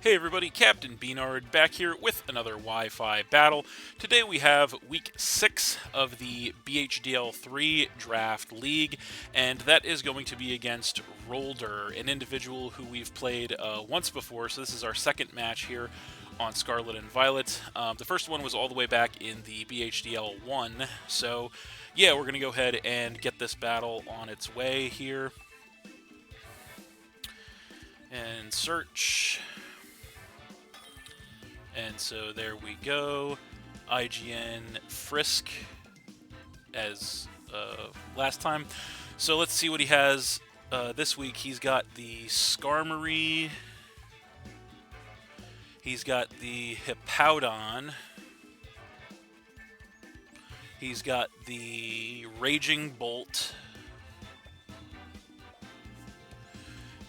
Hey everybody, Captain B-Nard back here with another Wi-Fi battle. Today we have week 6 of the BHDL3 Draft League, and that is going to be against Rolder, an individual who we've played once before, so this is our second match here on Scarlet and Violet. The first one was all the way back in the BHDL1, so yeah, we're going to go ahead and get this battle on its way here. And search... And so there we go. IGN Frisk as last time. So let's see what he has this week. He's got the Skarmory. He's got the Hippowdon. He's got the Raging Bolt.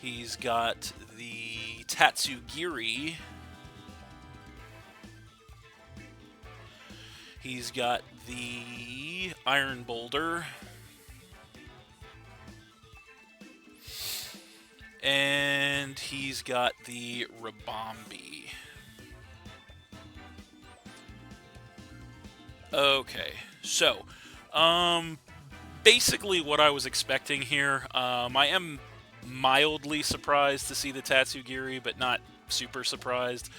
He's got the Tatsugiri. He's got the Iron Boulder. And he's got the Rabombi. Okay, so, basically what I was expecting here, I am mildly surprised to see the Tatsugiri, but not super surprised.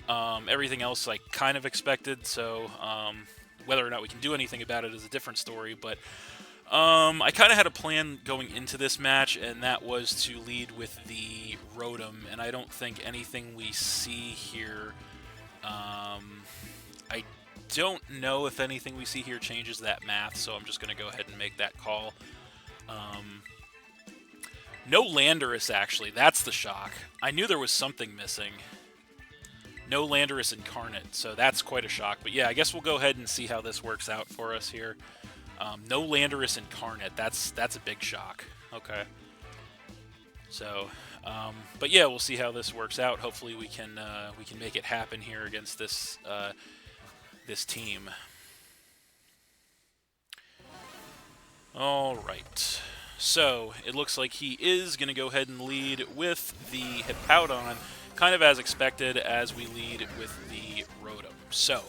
Everything else I kind of expected, so whether or not we can do anything about it is a different story, but I kind of had a plan going into this match, and that was to lead with the Rotom, and I don't think anything we see here, I don't know if anything we see here changes that math, so I'm just going to go ahead and make that call. No Landorus, actually, that's the shock. I knew there was something missing. No Landorus Incarnate, so that's quite a shock. But yeah, I guess we'll go ahead and see how this works out for us here. No Landorus Incarnate, that's a big shock. Okay. So, but yeah, we'll see how this works out. Hopefully we can make it happen here against this this team. All right. So it looks like he is going to go ahead and lead with the Hippowdon, kind of as expected, as we lead with the Rotom. So,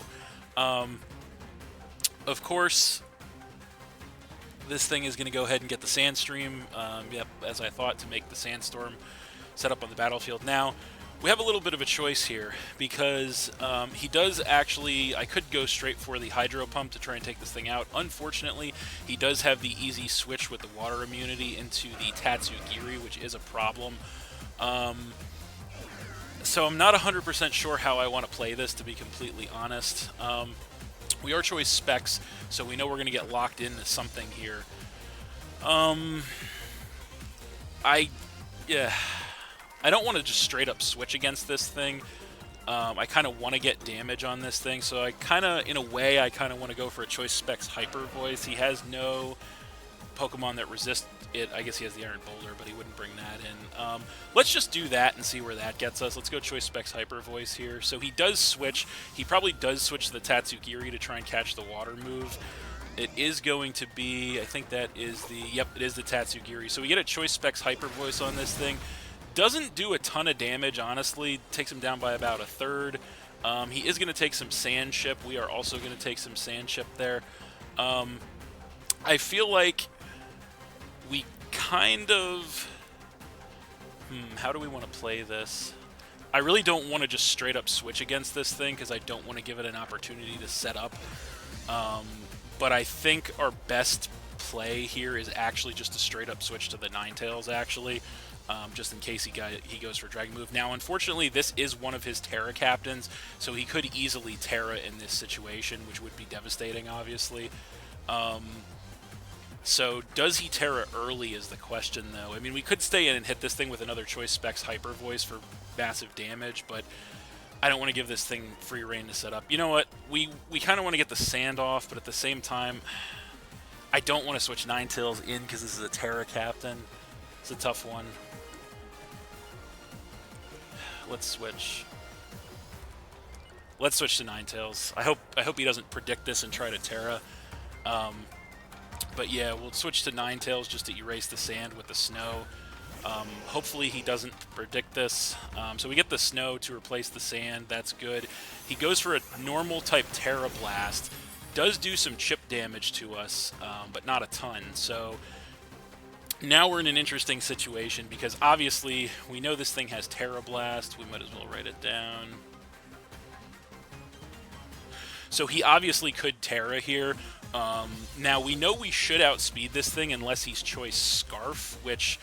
of course, this thing is going to go ahead and get the Sandstream, yep, as I thought, to make the Sandstorm set up on the battlefield. Now, we have a little bit of a choice here, because he does actually... I could go straight for the Hydro Pump to try and take this thing out. Unfortunately, he does have the easy switch with the water immunity into the Tatsugiri, which is a problem. So I'm not 100% sure how I want to play this, to be completely honest. We are choice specs, so we know we're going to get locked into something here. I don't want to just straight up switch against this thing. I kind of want to get damage on this thing, so I kind of, in a way, I kind of want to go for a choice specs Hyper Voice. He has no Pokemon that resist it. I guess he has the Iron Boulder, but he wouldn't bring that in. Let's just do that and see where that gets us. Let's go Choice Specs Hyper Voice here. So he does switch. He probably does switch to the Tatsugiri to try and catch the water move. It is going to be, I think that is the, yep, it is the Tatsugiri. So we get a Choice Specs Hyper Voice on this thing. Doesn't do a ton of damage, honestly. Takes him down by about a third. He is going to take some Sand Chip. We are also going to take some Sand Chip there. I feel like we kind of... how do we want to play this? I really don't want to just straight up switch against this thing, because I don't want to give it an opportunity to set up. But I think our best play here is actually just to straight up switch to the Ninetales, actually. Just in case he goes for Dragon Move. Now, unfortunately, this is one of his Terra Captains, so he could easily Terra in this situation, which would be devastating, obviously. So, does he Terra early is the question, though. I mean, we could stay in and hit this thing with another Choice Specs Hyper Voice for massive damage, but I don't want to give this thing free reign to set up. You know what? We kind of want to get the Sand off, but at the same time, I don't want to switch Ninetales in because this is a Terra Captain. It's a tough one. Let's switch. Let's switch to Ninetales. I hope he doesn't predict this and try to Terra. But yeah, we'll switch to Ninetales just to erase the sand with the snow. Hopefully he doesn't predict this. So we get the snow to replace the sand. That's good. He goes for a normal type Terra Blast. Does do some chip damage to us, but not a ton. So now we're in an interesting situation because obviously we know this thing has Terra Blast. We might as well write it down. So he obviously could Terra here. Now we know we should outspeed this thing unless he's choice Scarf, which,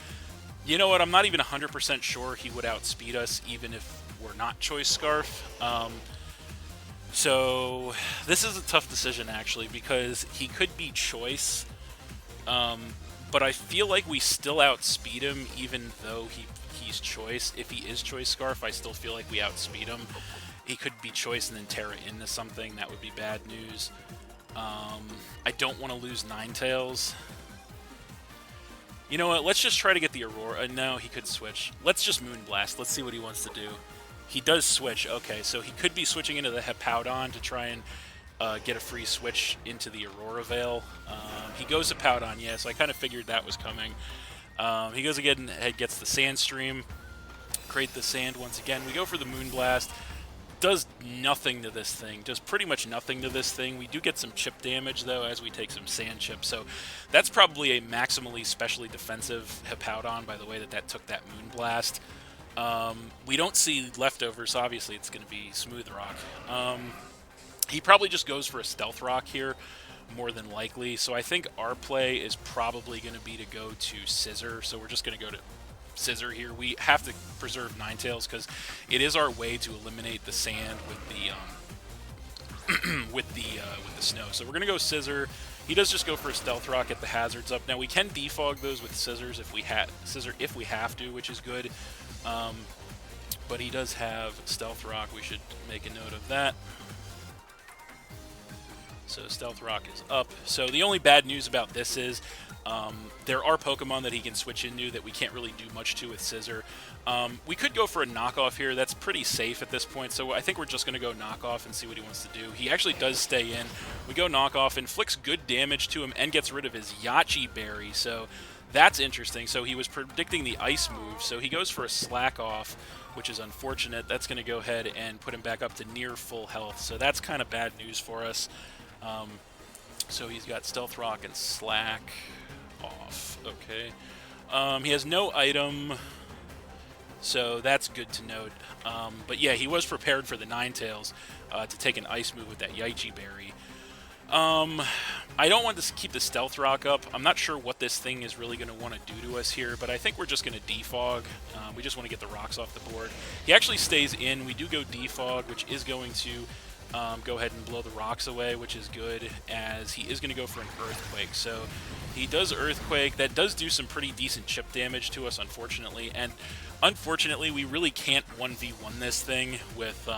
you know what, I'm not even 100% sure he would outspeed us even if we're not choice Scarf. So this is a tough decision actually because he could be choice, but I feel like we still outspeed him even though he's choice. If he is choice Scarf, I still feel like we outspeed him. He could be choice and then Terra into something. That would be bad news. I don't want to lose Ninetales. You know what? Let's just try to get the Aurora. No, he could switch. Let's just Moonblast. Let's see what he wants to do. He does switch. Okay, so he could be switching into the Hippowdon to try and get a free switch into the Aurora Veil. He goes to Hippowdon, yeah, so I kind of figured that was coming. He goes again and gets the Sandstream. Create the sand once again. We go for the Moonblast. Does nothing to this thing. Does pretty much nothing to this thing. We do get some chip damage, though, as we take some sand chips. So that's probably a maximally specially defensive Hippowdon by the way that took that Moonblast. We don't see leftovers, so obviously it's going to be Smooth Rock. He probably just goes for a Stealth Rock here, more than likely. So I think our play is probably going to be to go to Scissor. So we're just going to go to Scissor here. We have to preserve Ninetales because it is our way to eliminate the sand with the with the snow. So we're gonna go Scissor. He does just go for a Stealth Rock, get the hazards up. Now we can defog those with Scissors if we have to, which is good. But he does have Stealth Rock. We should make a note of that. So Stealth Rock is up. So the only bad news about this is there are Pokemon that he can switch into that we can't really do much to with Scissor. We could go for a knockoff here. That's pretty safe at this point, so I think we're just going to go knockoff and see what he wants to do. He actually does stay in. We go knockoff, inflicts good damage to him, and gets rid of his Yachi Berry, so that's interesting. So he was predicting the Ice move, so he goes for a Slack Off, which is unfortunate. That's going to go ahead and put him back up to near full health, so that's kind of bad news for us. So he's got Stealth Rock and Slack Off. Okay. He has no item, so that's good to note. But yeah, he was prepared for the Ninetales to take an Ice move with that Yachi Berry. I don't want to keep the Stealth Rock up. I'm not sure what this thing is really going to want to do to us here, but I think we're just going to defog. We just want to get the rocks off the board. He actually stays in. We do go defog, which is going to go ahead and blow the rocks away, which is good, as he is going to go for an Earthquake. So he does Earthquake. That does do some pretty decent chip damage to us, unfortunately. And unfortunately, we really can't 1v1 this thing with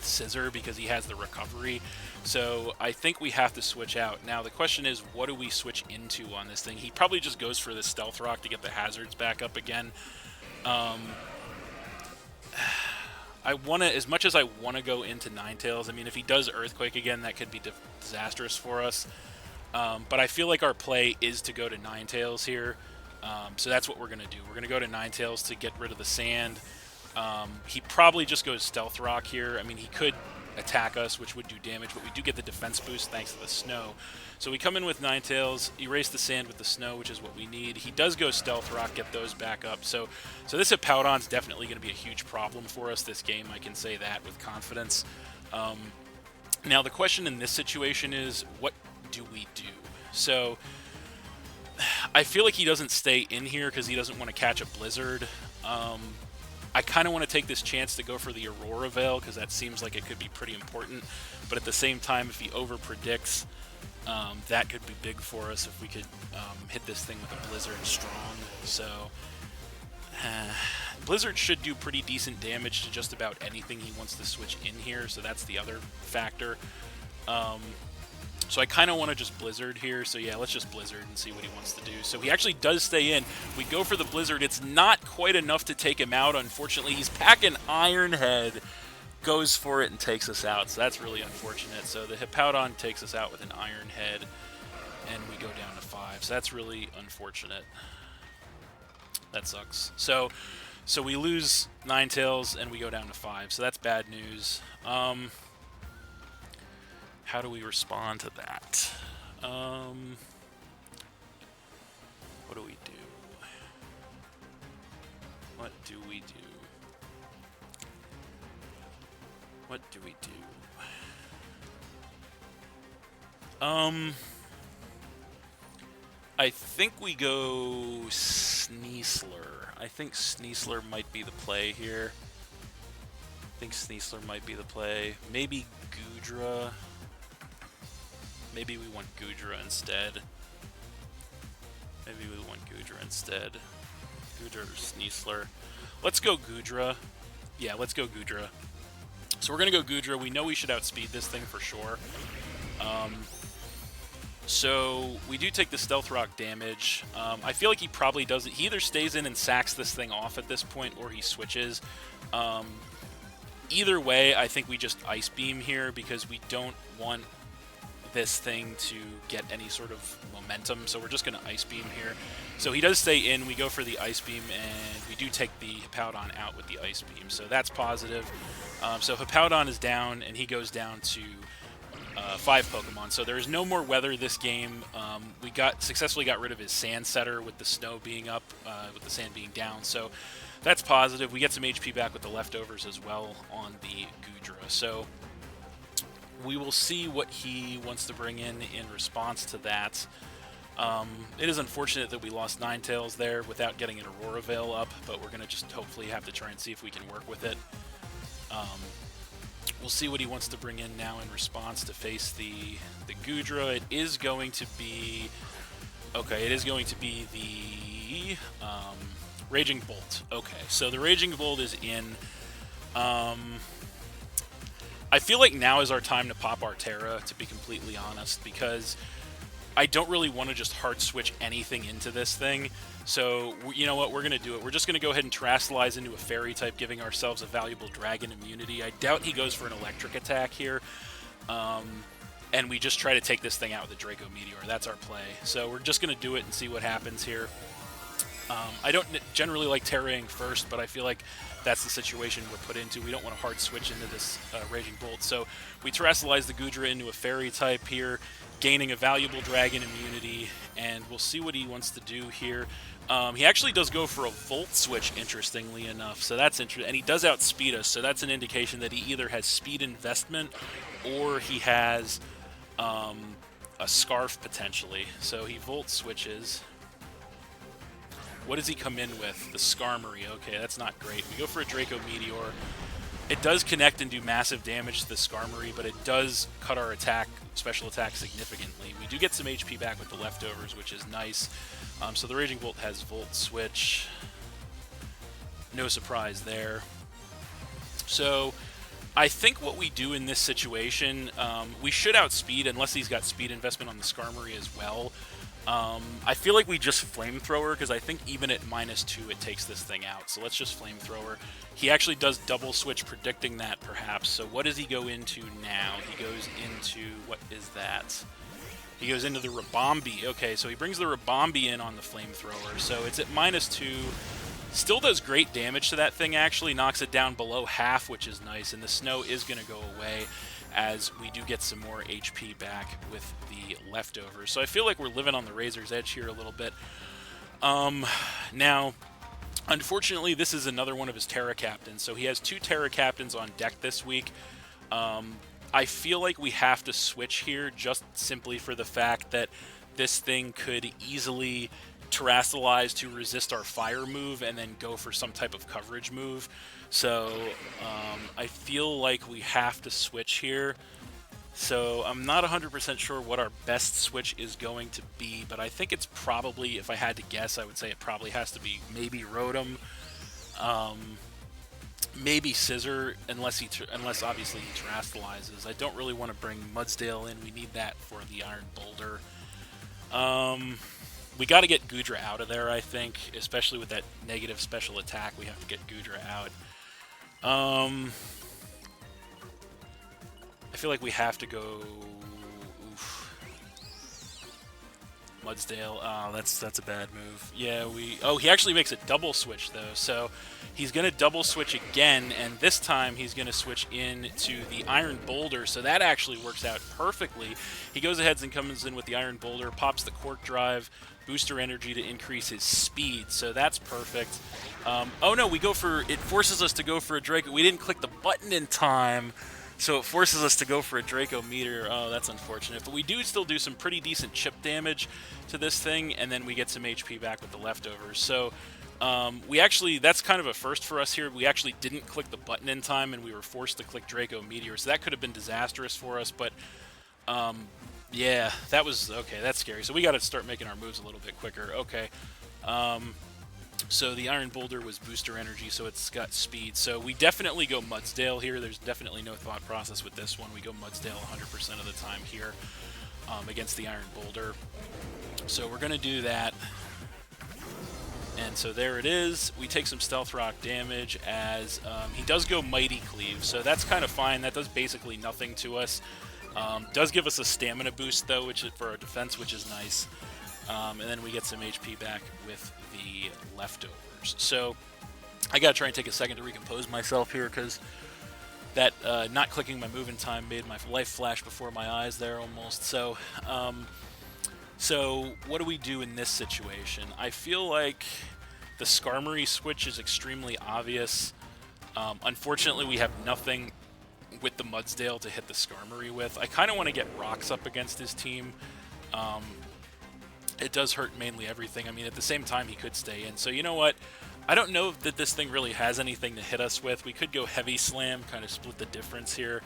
Scissor because he has the recovery. So I think we have to switch out. Now the question is, what do we switch into on this thing? He probably just goes for the Stealth Rock to get the hazards back up again. I want to, as much as I want to go into Ninetales, I mean, if he does Earthquake again, that could be disastrous for us. But I feel like our play is to go to Ninetales here. So that's what we're going to do. We're going to go to Ninetales to get rid of the sand. He probably just goes Stealth Rock here. I mean, he could attack us, which would do damage, but we do get the defense boost thanks to the snow. So we come in with Ninetales, erase the sand with the snow, which is what we need. He does go Stealth Rock, get those back up. So this Hippowdon's definitely going to be a huge problem for us this game. I can say that with confidence. Now the question in this situation is, what do we do? So I feel like he doesn't stay in here because he doesn't want to catch a Blizzard. I kind of want to take this chance to go for the Aurora Veil because that seems like it could be pretty important. But at the same time, if he over-predicts, that could be big for us if we could hit this thing with a Blizzard strong. So Blizzard should do pretty decent damage to just about anything he wants to switch in here, so that's the other factor. So I kind of want to just Blizzard here. So yeah, let's just Blizzard and see what he wants to do. So he actually does stay in. We go for the Blizzard. It's not quite enough to take him out, unfortunately. He's packing Iron Head, goes for it, and takes us out. So that's really unfortunate. So the Hippowdon takes us out with an Iron Head, and we go down to 5. So that's really unfortunate. That sucks. So we lose Ninetales and we go down to 5. So that's bad news. How do we respond to that? What do we do? What do we do? What do we do? I think we go Sneasler. I think Sneasler might be the play here. Maybe Goodra. Maybe we want Goodra instead. Goodra or Sneasler. Let's go Goodra. Yeah, let's go Goodra. So we're going to go Goodra. We know we should outspeed this thing for sure. So we do take the Stealth Rock damage. I feel like he probably doesn't. He either stays in and sacks this thing off at this point, or he switches. Either way, I think we just Ice Beam here because we don't want this thing to get any sort of momentum. So we're just going to Ice Beam here. So he does stay in. We go for the Ice Beam, and we do take the Hippowdon out with the Ice Beam. So that's positive. So Hippowdon is down, and he goes down to 5 Pokemon. So there is no more weather this game. We successfully got rid of his Sand Setter with the snow being up, with the sand being down. So that's positive. We get some HP back with the leftovers as well on the Goodra. So we will see what he wants to bring in response to that. It is unfortunate that we lost Ninetales there without getting an Aurora Veil up, but we're going to just hopefully have to try and see if we can work with it. We'll see what he wants to bring in now in response to face the Goodra. It is going to be... Okay, it is going to be the Raging Bolt. Okay, so the Raging Bolt is in. I feel like now is our time to pop our Terra, to be completely honest, because I don't really want to just hard switch anything into this thing. So, you know what, we're going to do it. We're just going to go ahead and Terastallize into a Fairy type, giving ourselves a valuable Dragon immunity. I doubt he goes for an Electric attack here. And we just try to take this thing out with a Draco Meteor. That's our play. So we're just going to do it and see what happens here. I don't generally like Terraing first, but I feel like that's the situation we're put into. We don't want to hard switch into this Raging Bolt. So we Terastallize the Goodra into a Fairy type here, gaining a valuable Dragon immunity, and we'll see what he wants to do here. He actually does go for a Volt Switch, interestingly enough, so that's interesting. And he does outspeed us, so that's an indication that he either has Speed Investment or he has a Scarf, potentially. So he Volt Switches. What does he come in with? The Skarmory. Okay, that's not great. We go for a Draco Meteor. It does connect and do massive damage to the Skarmory, but it does cut our special attack significantly. We do get some HP back with the leftovers, which is nice. So the Raging Bolt has Volt Switch. No surprise there. So I think what we do in this situation, we should outspeed, unless he's got Speed Investment on the Skarmory as well. I feel like we just Flamethrower, because I think even at -2 it takes this thing out. So let's just Flamethrower. He actually does double switch, predicting that perhaps. So what does he go into now? He goes into, what is that? He goes into the Rabombi. Okay, so he brings the Rabombi in on the Flamethrower. So it's at -2. Still does great damage to that thing, actually. Knocks it down below half, which is nice. And the snow is going to go away as we do get some more HP back with the leftovers. So I feel like we're living on the razor's edge here a little bit. Now, unfortunately, this is another one of his Terra Captains. So he has 2 Terra Captains on deck this week. I feel like we have to switch here just simply for the fact that this thing could easily Terastallize to resist our Fire move and then go for some type of coverage move. So I feel like we have to switch here. So I'm not 100% sure what our best switch is going to be, but I think it's probably, if I had to guess, I would say it probably has to be maybe Rotom, maybe Scissor, unless obviously he Terastallizes. I don't really want to bring Mudsdale in. We need that for the Iron Boulder. We got to get Goodra out of there, I think, especially with that negative special attack. We have to get Goodra out. I feel like we have to go... Oof. Mudsdale. Oh, that's a bad move. Yeah, Oh, he actually makes a double switch though. So he's gonna double switch again, and this time he's gonna switch into the Iron Boulder. So that actually works out perfectly. He goes ahead and comes in with the Iron Boulder, pops the Quark Drive, booster energy to increase his speed. So that's perfect. Oh no, it forces us to go for a Draco. We didn't click the button in time. So it forces us to go for a Draco Meteor. Oh, that's unfortunate. But we do still do some pretty decent chip damage to this thing, and then we get some HP back with the leftovers. So that's kind of a first for us here. We actually didn't click the button in time, and we were forced to click Draco Meteor. So that could have been disastrous for us, but yeah, that was... Okay, that's scary. So we got to start making our moves a little bit quicker. Okay. So the Iron Boulder was booster energy, so it's got speed. So we definitely go Mudsdale here. There's definitely no thought process with this one. We go Mudsdale 100% of the time here against the Iron Boulder. So we're going to do that. And so there it is. We take some Stealth Rock damage as he does go Mighty Cleave. So that's kind of fine. That does basically nothing to us. Does give us a stamina boost, though, which is for our defense, which is nice. And then we get some HP back with the leftovers. So I gotta try and take a second to recompose myself here, because that not clicking my move in time made my life flash before my eyes there almost. So so what do we do in this situation? I feel like the Skarmory switch is extremely obvious. Unfortunately, we have nothing with the Mudsdale to hit the Skarmory with. I kind of want to get rocks up against his team. It does hurt mainly everything. I mean, at the same time, he could stay in. So you know what? I don't know that this thing really has anything to hit us with. We could go Heavy Slam, kind of split the difference here.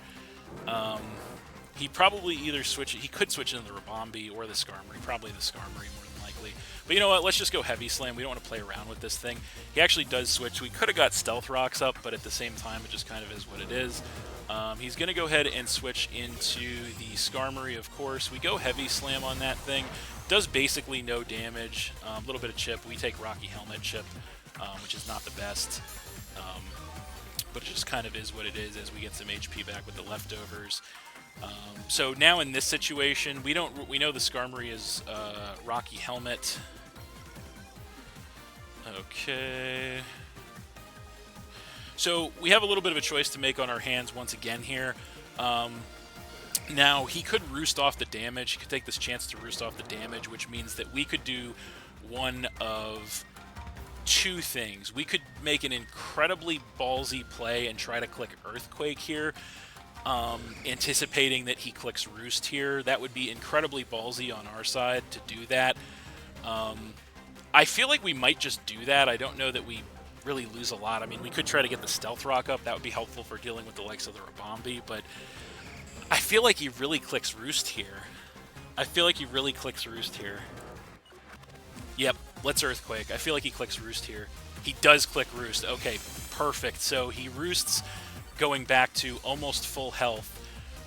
He probably either he could switch into the Rabombi or the Skarmory. Probably the Skarmory more than likely. But you know what? Let's just go Heavy Slam. We don't want to play around with this thing. He actually does switch. We could have got Stealth Rocks up, but at the same time, it just kind of is what it is. He's going to go ahead and switch into the Skarmory, of course. We go Heavy Slam on that thing. Does basically no damage. A little bit of chip. We take Rocky Helmet chip, which is not the best. But it just kind of is what it is as we get some HP back with the leftovers. So now in this situation, we know the Skarmory is Rocky Helmet. Okay. So we have a little bit of a choice to make on our hands once again here. Now, he could roost off the damage. He could take this chance to roost off the damage, which means that we could do one of two things. We could make an incredibly ballsy play and try to click Earthquake here, anticipating that he clicks Roost here. That would be incredibly ballsy on our side to do that. I feel like we might just do that. I don't know that we really lose a lot. I mean, we could try to get the Stealth Rock up. That would be helpful for dealing with the likes of the Rabombi, but I feel like he really clicks Roost here. Yep, let's Earthquake. I feel like he clicks Roost here. He does click Roost. Okay, perfect. So he Roosts, going back to almost full health.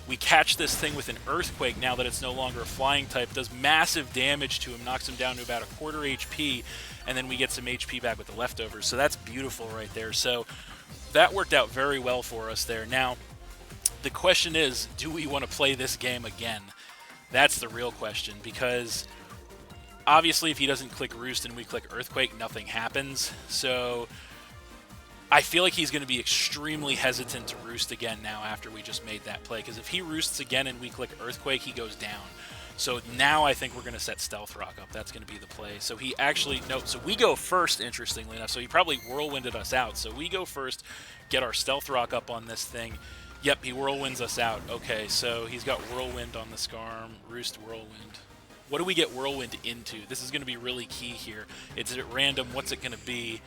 We catch this thing with an Earthquake now that it's no longer a flying type. Does massive damage to him, knocks him down to about a quarter HP, and then we get some HP back with the leftovers. So that's beautiful right there. So that worked out very well for us there. Now, the question is, do we want to play this game again? That's the real question, because obviously if he doesn't click Roost and we click Earthquake, nothing happens. So I feel like he's going to be extremely hesitant to Roost again now after we just made that play, because if he Roosts again and we click Earthquake, he goes down. So now I think we're going to set Stealth Rock up. That's going to be the play. So he actually... No, so we go first, interestingly enough. So he probably Whirlwinded us out. So we go first, get our Stealth Rock up on this thing. Yep, he Whirlwinds us out. Okay, so he's got Whirlwind on the Skarm. Roost, Whirlwind. What do we get Whirlwind into? This is going to be really key here. It's at random. What's it going to be?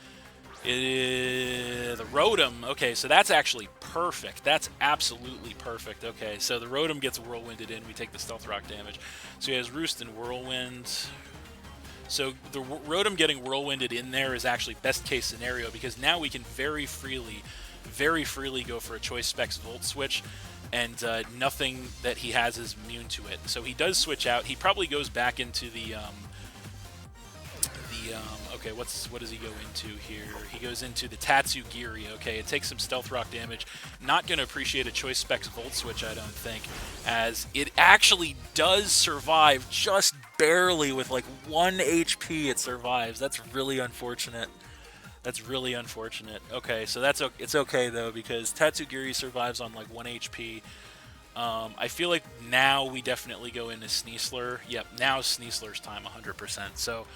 The Rotom. Okay, so that's actually perfect. That's absolutely perfect. Okay, so the Rotom gets Whirlwinded in. We take the Stealth Rock damage. So he has Roost and Whirlwind. So the Rotom getting Whirlwinded in there is actually best case scenario, because now we can very freely go for a Choice Specs Volt Switch, and nothing that he has is immune to it. So he does switch out. He probably goes back into the okay, what does he go into here? He goes into the Tatsugiri. Okay, it takes some Stealth Rock damage. Not going to appreciate a Choice Specs Volt Switch, I don't think, as it actually does survive just barely with like 1 HP it survives. That's really unfortunate. That's really unfortunate. Okay, so it's okay though because Tatsugiri survives on like 1 HP. I feel like now we definitely go into Sneasler. Yep, now Sneasler's time 100%. So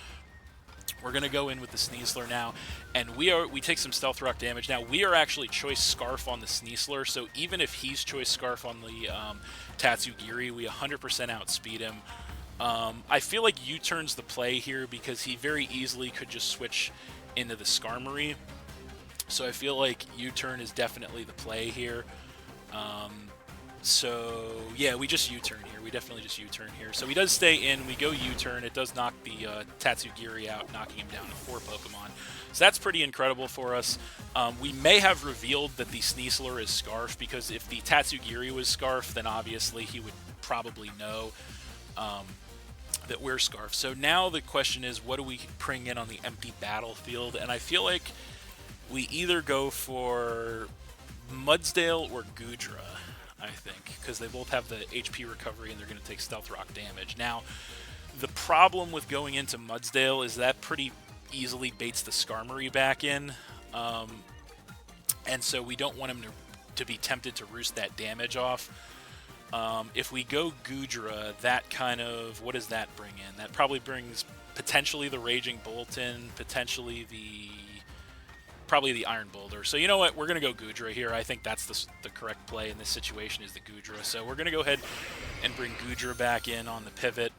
we're gonna go in with the Sneasler now, and we take some Stealth Rock damage. Now we are actually Choice Scarf on the Sneasler, so even if he's Choice Scarf on the Tatsugiri, we 100% outspeed him. I feel like U-turn's the play here because he very easily could just switch into the Skarmory. So I feel like U-turn is definitely the play here. So yeah, we just U-turn here. We definitely just U-turn here. So he does stay in. We go U-turn. It does knock the Tatsugiri out, knocking him down to 4 Pokemon. So that's pretty incredible for us. We may have revealed that the Sneasler is Scarf, because if the Tatsugiri was Scarf, then obviously he would probably know that we're Scarf. So now the question is, what do we bring in on the empty battlefield? And I feel like we either go for Mudsdale or Goodra, I think, because they both have the HP recovery and they're going to take Stealth Rock damage. Now, the problem with going into Mudsdale is that pretty easily baits the Skarmory back in, and so we don't want him to be tempted to roost that damage off. If we go Goodra, that kind of, what does that bring in? That probably brings potentially the Raging Bolt in, potentially probably the Iron Boulder. So you know what? We're going to go Goodra here. I think that's the correct play in this situation is the Goodra. So we're going to go ahead and bring Goodra back in on the pivot.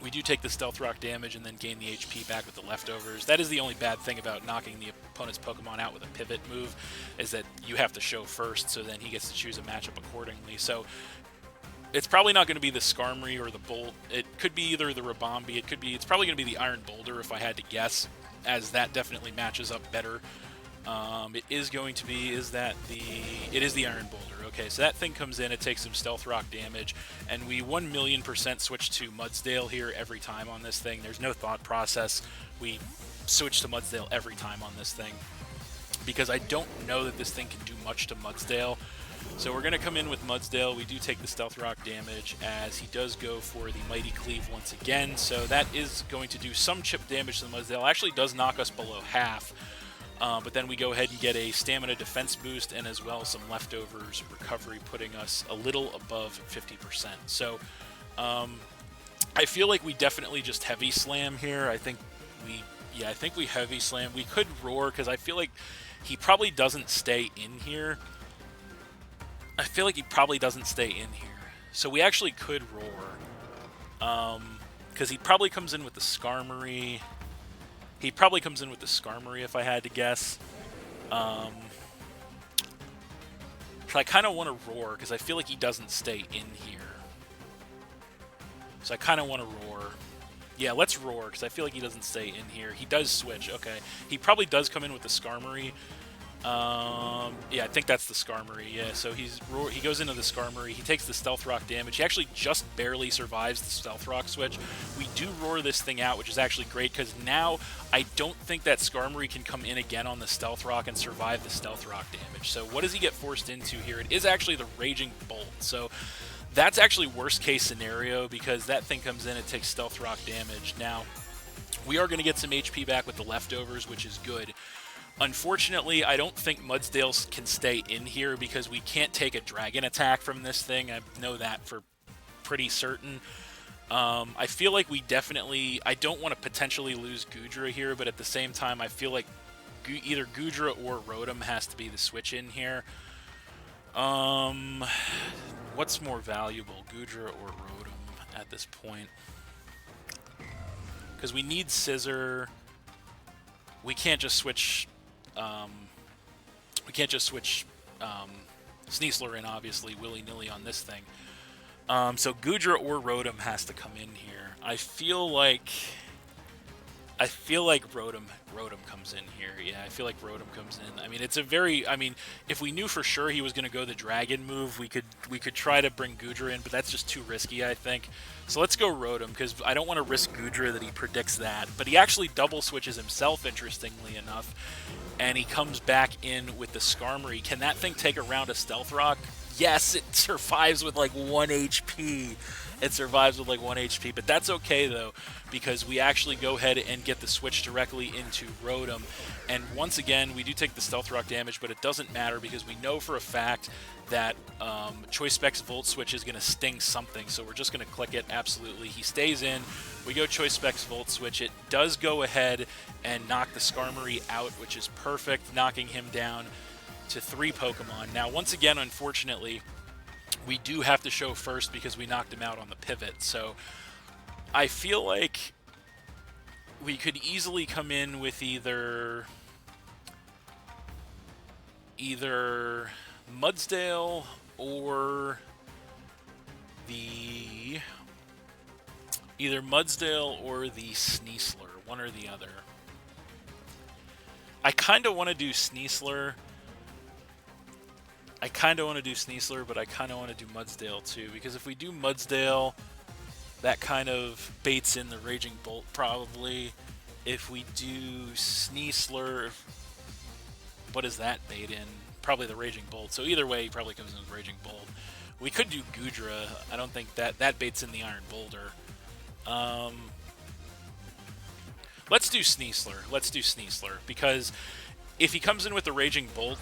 We do take the Stealth Rock damage and then gain the HP back with the leftovers. That is the only bad thing about knocking the opponent's Pokemon out with a pivot move, is that you have to show first, so then he gets to choose a matchup accordingly. So it's probably not going to be the Skarmory or the Bolt. It could be either the Rabombi. It's probably going to be the Iron Boulder if I had to guess, as that definitely matches up better. It is going to be, it is the Iron Boulder. Okay, so that thing comes in, it takes some Stealth Rock damage, and we 1,000,000% switch to Mudsdale here every time on this thing. There's no thought process. We switch to Mudsdale every time on this thing, because I don't know that this thing can do much to Mudsdale. So we're going to come in with Mudsdale. We do take the Stealth Rock damage, as he does go for the Mighty Cleave once again. So that is going to do some chip damage to the Mudsdale. Actually does knock us below half. But then we go ahead and get a Stamina Defense boost and as well some Leftovers recovery, putting us a little above 50%. So I feel like we definitely just Heavy Slam here. I think we Heavy Slam. We could Roar, because I feel like he probably doesn't stay in here. So we actually could Roar. Because he probably comes in with the Skarmory. If I had to guess. So I kind of want to Roar, because I feel like he doesn't stay in here. So I kind of want to Roar. Yeah, let's Roar, because I feel like he doesn't stay in here. He does switch, okay. He probably does come in with the Skarmory. Yeah, I think that's the Skarmory. Yeah, so he goes into the Skarmory. He takes the Stealth Rock damage. He actually just barely survives the Stealth Rock switch. We do Roar this thing out, which is actually great, because now I don't think that Skarmory can come in again on the Stealth Rock and survive the Stealth Rock damage. So what does he get forced into here? It is actually the Raging Bolt. So that's actually worst case scenario, because that thing comes in and takes Stealth Rock damage. Now, we are going to get some HP back with the Leftovers, which is good. Unfortunately, I don't think Mudsdale can stay in here, because we can't take a Dragon attack from this thing. I know that for pretty certain. I feel like I don't want to potentially lose Goodra here, but at the same time, I feel like either Goodra or Rotom has to be the switch in here. What's more valuable, Goodra or Rotom at this point? Because we need Scissor. We can't just switch. Sneasler in, obviously, willy-nilly on this thing. So Goodra or Rotom has to come in here. I feel like Rotom comes in here. Yeah, I feel like Rotom comes in. I mean, if we knew for sure he was going to go the Dragon move, we could try to bring Goodra in, but that's just too risky, I think. So let's go Rotom, because I don't want to risk Goodra that he predicts that. But he actually double switches himself, interestingly enough, and he comes back in with the Skarmory. Can that thing take a round of Stealth Rock? yes, it survives with like 1 HP. It survives with like 1 HP, but that's okay though, because we actually go ahead and get the switch directly into Rotom. And once again, we do take the Stealth Rock damage, but it doesn't matter because we know for a fact that Choice Specs Volt Switch is going to sting something, so we're just going to click it. Absolutely. He stays in. We go Choice Specs Volt Switch. It does go ahead and knock the Skarmory out, which is perfect, knocking him down to 3 Pokemon. Now, once again, unfortunately, we do have to show first because we knocked him out on the pivot. So I feel like we could easily come in with either Mudsdale or the Sneasler, one or the other. I kind of want to do Sneasler. but I kind of want to do Mudsdale too, because if we do Mudsdale, that kind of baits in the Raging Bolt probably. If we do Sneasler, what does that bait in? Probably the Raging Bolt. So either way, he probably comes in with Raging Bolt. We could do Goodra. I don't think that baits in the Iron Boulder. Let's do Sneasler. Because if he comes in with the Raging Bolt,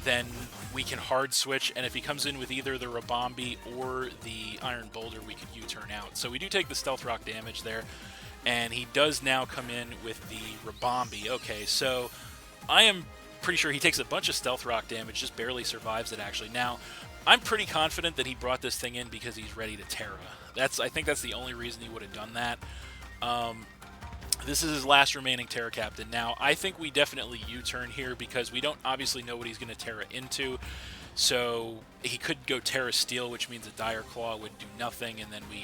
then we can hard switch, and if he comes in with either the Rabombi or the Iron Boulder, we could U-turn out. So we do take the Stealth Rock damage there, and he does now come in with the Rabombi. Okay, so I am pretty sure he takes a bunch of Stealth Rock damage, just barely survives it actually. Now, I'm pretty confident that he brought this thing in because he's ready to Terra. I think that's the only reason he would have done that. This is his last remaining Terra Captain. Now, I think we definitely U-turn here because we don't obviously know what he's going to Terra into. So he could go Terra Steel, which means a Dire Claw would do nothing, and then we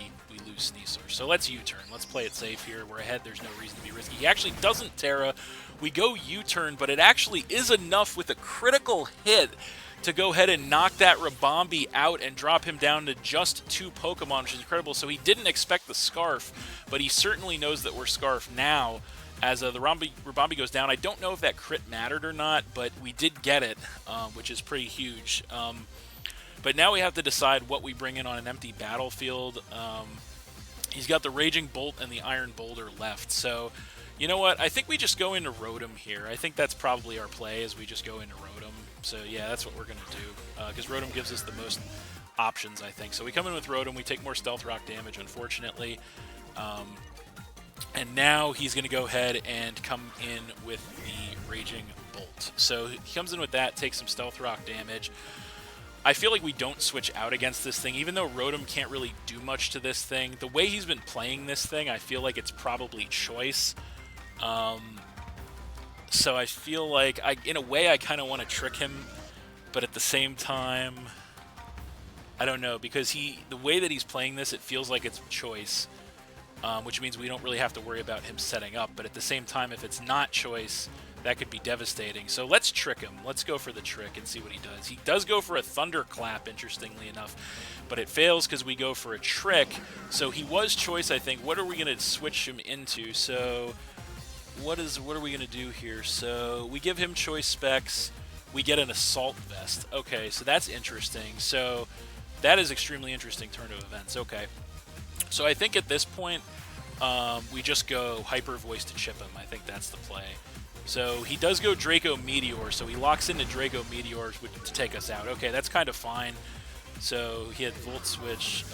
lose Sneasler. So let's U-turn. Let's play it safe here. We're ahead. There's no reason to be risky. He actually doesn't Terra. We go U-turn, but it actually is enough with a critical hit to go ahead and knock that Rabombi out and drop him down to just 2 Pokemon, which is incredible. So he didn't expect the Scarf, but he certainly knows that we're Scarf now as the Rabombi goes down. I don't know if that crit mattered or not, but we did get it, which is pretty huge. But now we have to decide what we bring in on an empty battlefield. He's got the Raging Bolt and the Iron Boulder left, so you know what? I think we just go into Rotom here. I think that's probably our play, is we just go into Rotom. So yeah, that's what we're going to do, because Rotom gives us the most options, I think. So we come in with Rotom, we take more Stealth Rock damage, unfortunately. And now he's going to go ahead and come in with the Raging Bolt. So he comes in with that, takes some Stealth Rock damage. I feel like we don't switch out against this thing, even though Rotom can't really do much to this thing. The way he's been playing this thing, I feel like it's probably choice. So I feel like, in a way, I kind of want to trick him, but at the same time, I don't know, because the way that he's playing this, it feels like it's choice, which means we don't really have to worry about him setting up. But at the same time, if it's not choice, that could be devastating. So let's trick him. Let's go for the trick and see what he does. He does go for a Thunderclap, interestingly enough, but it fails because we go for a trick. So he was choice, I think. What are we going to switch him into? So what are we going to do here? So we give him choice specs. We get an Assault Vest. Okay, so that's interesting. So that is extremely interesting turn of events. Okay. So I think at this point, we just go Hyper Voice to chip him. I think that's the play. So he does go Draco Meteor, so he locks into Draco Meteor to take us out. Okay, that's kind of fine. So he had Volt Switch,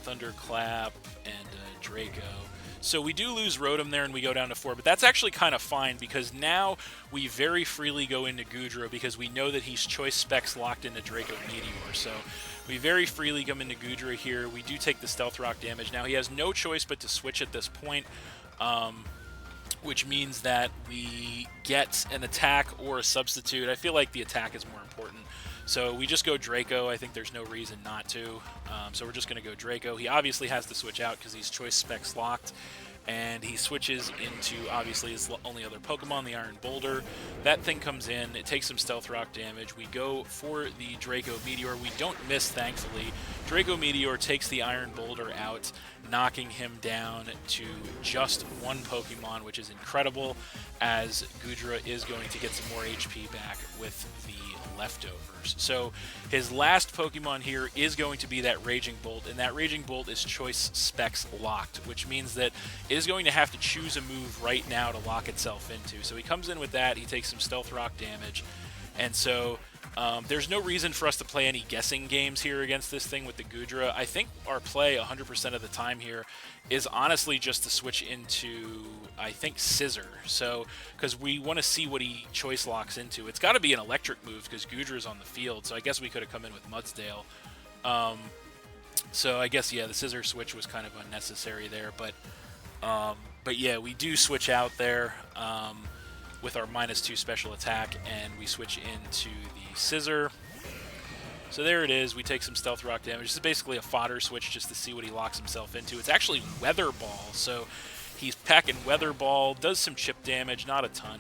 Thunderclap, and Draco. So we do lose Rotom there, and we go down to 4, but that's actually kind of fine, because now we very freely go into Goodra, because we know that he's choice specs locked into Draco Meteor. So we very freely come into Goodra here. We do take the Stealth Rock damage. Now he has no choice but to switch at this point, which means that we get an attack or a substitute. I feel like the attack is more important. So we just go Draco. I think there's no reason not to. So we're just going to go Draco. He obviously has to switch out because he's choice specs locked. and he switches into, obviously, his only other Pokemon, the Iron Boulder. That thing comes in, it takes some Stealth Rock damage. We go for the Draco Meteor. We don't miss, thankfully. Draco Meteor takes the Iron Boulder out, knocking him down to just one Pokemon, which is incredible, as Goodra is going to get some more HP back with the leftovers. So his last Pokemon here is going to be that Raging Bolt, and that Raging Bolt is Choice Specs locked, which means that it is going to have to choose a move right now to lock itself into. So he comes in with that, he takes some Stealth Rock damage, and so there's no reason for us to play any guessing games here against this thing with the Goodra. I think our play 100% of the time here is honestly just to switch into, I think, Scissor. So, because we want to see what he choice locks into. It's got to be an electric move because Goodra's on the field, so I guess we could have come in with Mudsdale. So I guess, yeah, the Scissor switch was kind of unnecessary there, but yeah, we do switch out there with our -2 special attack, and we switch into the Scissor. So there it is. We take some Stealth Rock damage. This is basically a fodder switch just to see what he locks himself into. It's actually Weather Ball, so he's packing Weather Ball, does some chip damage, not a ton.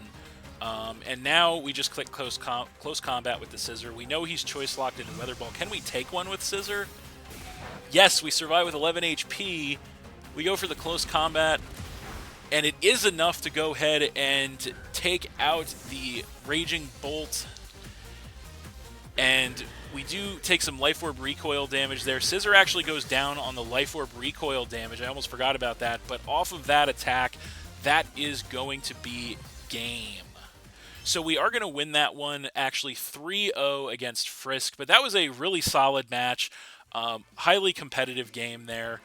And now we just click close combat with the Scissor. We know he's choice locked into Weather Ball. Can we take one with Scissor? Yes, we survive with 11 HP. We go for the close combat, and it is enough to go ahead and take out the Raging Bolt. And we do take some Life Orb recoil damage there. Scissor actually goes down on the Life Orb recoil damage. I almost forgot about that. But off of that attack, that is going to be game. So we are going to win that one, actually 3-0 against Frisk. But that was a really solid match. Highly competitive game there.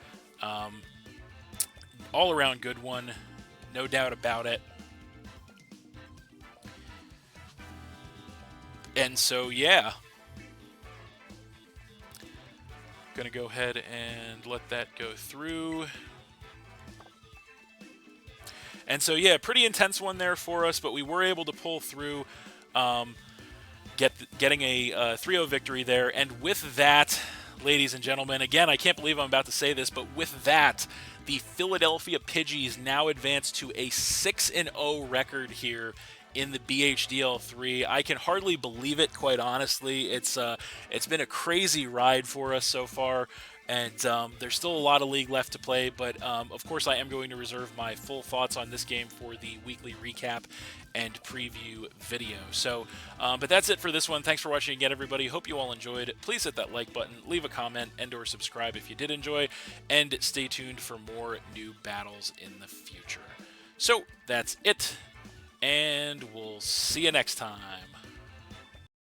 All-around good one. No doubt about it. And so, yeah. Gonna go ahead and let that go through. And so, yeah, pretty intense one there for us, but we were able to pull through, getting a 3-0 victory there. And with that, ladies and gentlemen, again, I can't believe I'm about to say this, but with that, the Philadelphia Pidgeys now advance to a 6-0 record here in the BHDL3. I can hardly believe it, quite honestly. It's been a crazy ride for us so far, and there's still a lot of league left to play, but of course I am going to reserve my full thoughts on this game for the weekly recap and preview video. So, but that's it for this one. Thanks for watching again, everybody. Hope you all enjoyed. Please hit that like button, leave a comment, and/or subscribe if you did enjoy, and stay tuned for more new battles in the future. So, that's it, and we'll see you next time.